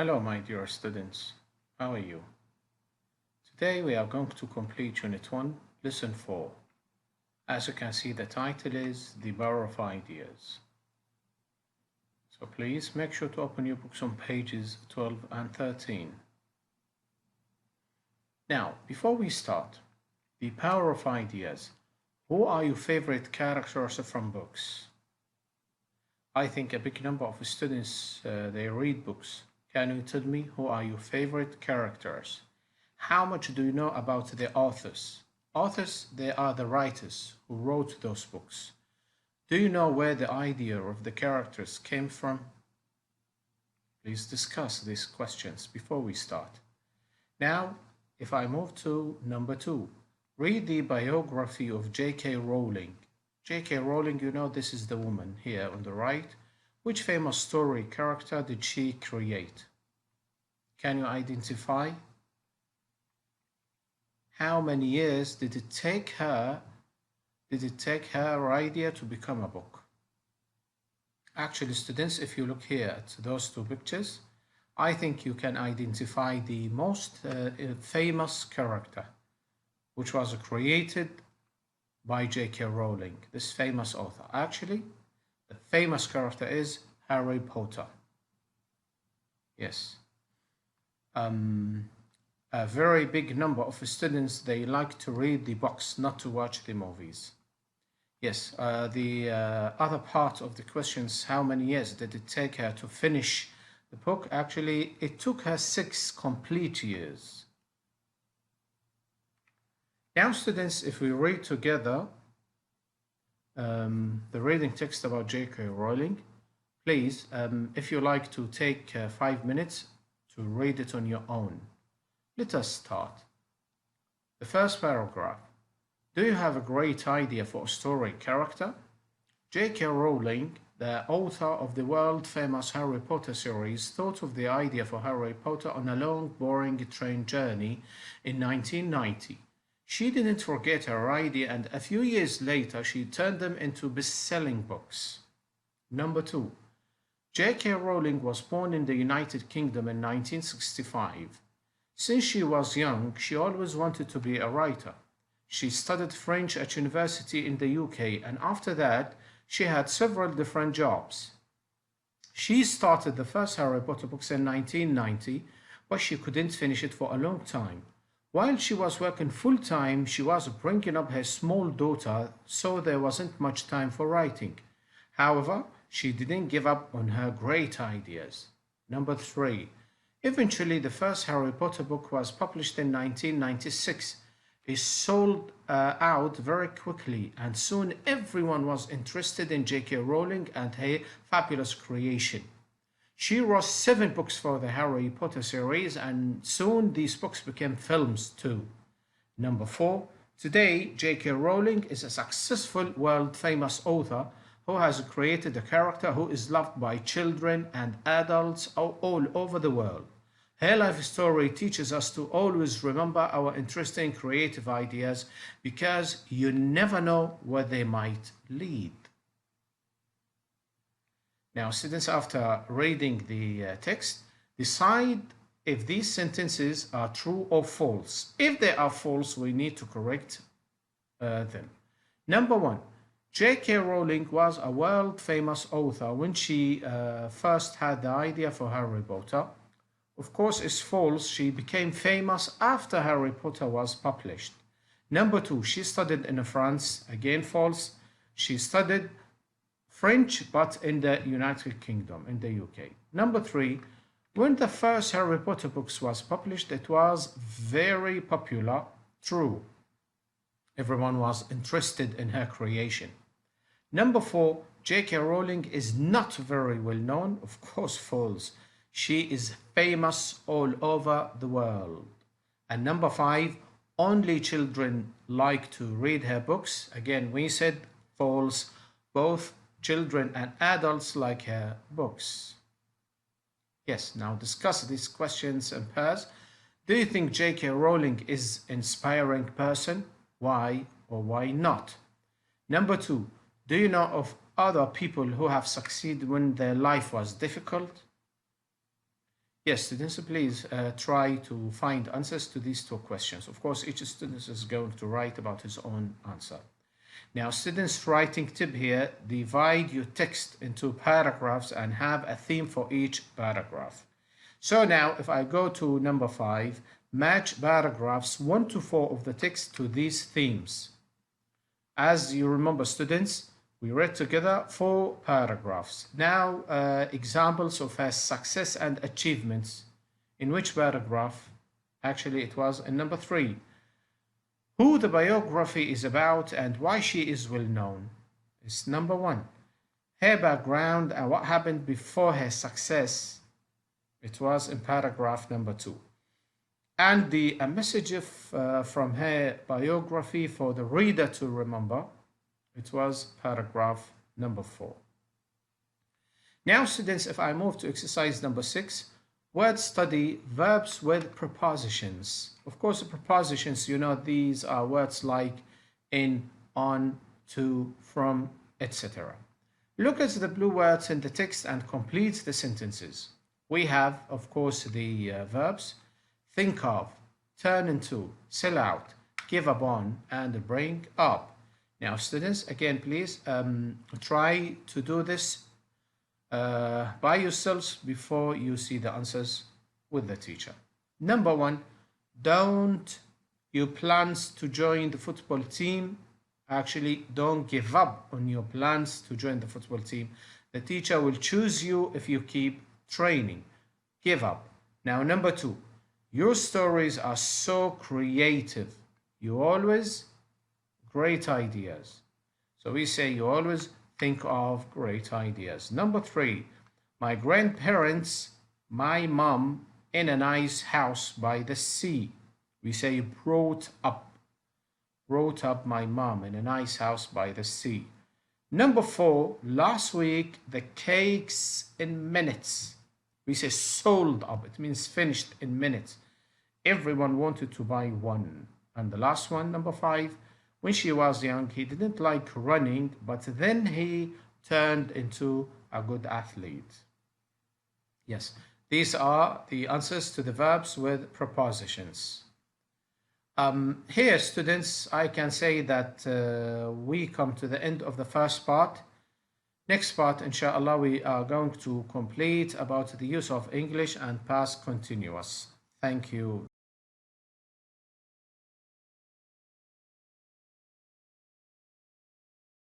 Hello, my dear students. How are you? Today we are going to complete Unit 1, Lesson 4. As you can see, the title is The Power of Ideas. So please make sure to open your books on pages 12 and 13. Now, before we start, The Power of Ideas. Who are your favorite characters from books? I think a big number of students, they read books. Can you tell me who are your favorite characters? How much do you know about the authors? Authors, they are the writers who wrote those books. Do you know where the idea of the characters came from? Please discuss these questions before we start. Now, if I move to number 2, read the biography of J.K. Rowling. J.K. Rowling, you know this is the woman here on the right. Which famous story character did she create? Can you identify? How many years did it take her idea to become a book? Actually, students, if you look here at those two pictures, I think you can identify the most famous character, which was created by J.K. Rowling, this famous author. Actually, the famous character is Harry Potter. Yes. A very big number of students, they like to read the books, not to watch the movies. Yes, the other part of the questions, how many years did it take her to finish the book? Actually, it took her 6 complete years. Now, students, if we read together the reading text about J.K. Rowling, please, if you like to take 5 minutes to read it on your own. Let us start. The first paragraph. Do you have a great idea for a story character? J.K. Rowling, the author of the world-famous Harry Potter series, thought of the idea for Harry Potter on a long, boring train journey in 1990. She didn't forget her idea, and a few years later she turned them into best-selling books. Number 2. J.K. Rowling was born in the United Kingdom in 1965. Since she was young, she always wanted to be a writer. She studied French at university in the UK, and after that, she had several different jobs. She started the first Harry Potter books in 1990, but she couldn't finish it for a long time. While she was working full-time, she was bringing up her small daughter, so there wasn't much time for writing. However, she didn't give up on her great ideas. Number 3. Eventually, the first Harry Potter book was published in 1996. It sold out very quickly, and soon everyone was interested in J.K. Rowling and her fabulous creation. She wrote 7 books for the Harry Potter series, and soon these books became films too. Number 4. Today, J.K. Rowling is a successful, world-famous author who has created a character who is loved by children and adults all over the world. Her life story teaches us to always remember our interesting creative ideas because you never know where they might lead. Now, students, after reading the text, decide if these sentences are true or false. If they are false, we need to correct them. Number 1. J.K. Rowling was a world-famous author when she first had the idea for Harry Potter. Of course, it's false. She became famous after Harry Potter was published. Number 2. She studied in France. Again, false. She studied French, but in the United Kingdom, in the UK. Number 3, when the first Harry Potter books was published, it was very popular. True. Everyone was interested in her creation. Number 4, J.K. Rowling is not very well known. Of course, false. She is famous all over the world. And number 5, only children like to read her books. Again, we said false. Both children and adults like her books. Yes, now discuss these questions in pairs. Do you think J.K. Rowling is an inspiring person? Why or why not? Number 2, do you know of other people who have succeeded when their life was difficult? Yes, students, please try to find answers to these two questions. Of course, each student is going to write about his own answer. Now, students, writing tip here, divide your text into paragraphs and have a theme for each paragraph. So now, if I go to number 5, match paragraphs 1 to 4 of the text to these themes. As you remember, students, we read together 4 paragraphs. Now, examples of her success and achievements. In which paragraph? Actually, it was in number 3. Who the biography is about and why she is well known. It's number 1. Her background and what happened before her success. It was in paragraph number 2. And a message from her biography for the reader to remember. It was paragraph number 4. Now, students, if I move to exercise number 6, word study, verbs with prepositions. Of course, the prepositions, you know, these are words like in, on, to, from, etc. Look at the blue words in the text and complete the sentences. We have, of course, the verbs think of, turn into, sell out, give up on, and bring up. Now, students, again, please try to do this by yourselves before you see the answers with the teacher. Number 1, don't you plans to join the football team. Actually, don't give up on your plans to join the football team. The teacher will choose you if you keep training. Give up. Now, number 2, your stories are so creative. You always great ideas. So we say you always think of great ideas. Number 3, my grandparents, my mom in a nice house by the sea. We say brought up my mom in a nice house by the sea. Number 4, last week the cakes in minutes. We say sold up. It means finished in minutes. Everyone wanted to buy one. And the last one, number 5, when she was young, he didn't like running, but then he turned into a good athlete. Yes, these are the answers to the verbs with prepositions. Here, students, I can say that we come to the end of the first part. Next part, inshallah, we are going to complete about the use of English and past continuous. Thank you.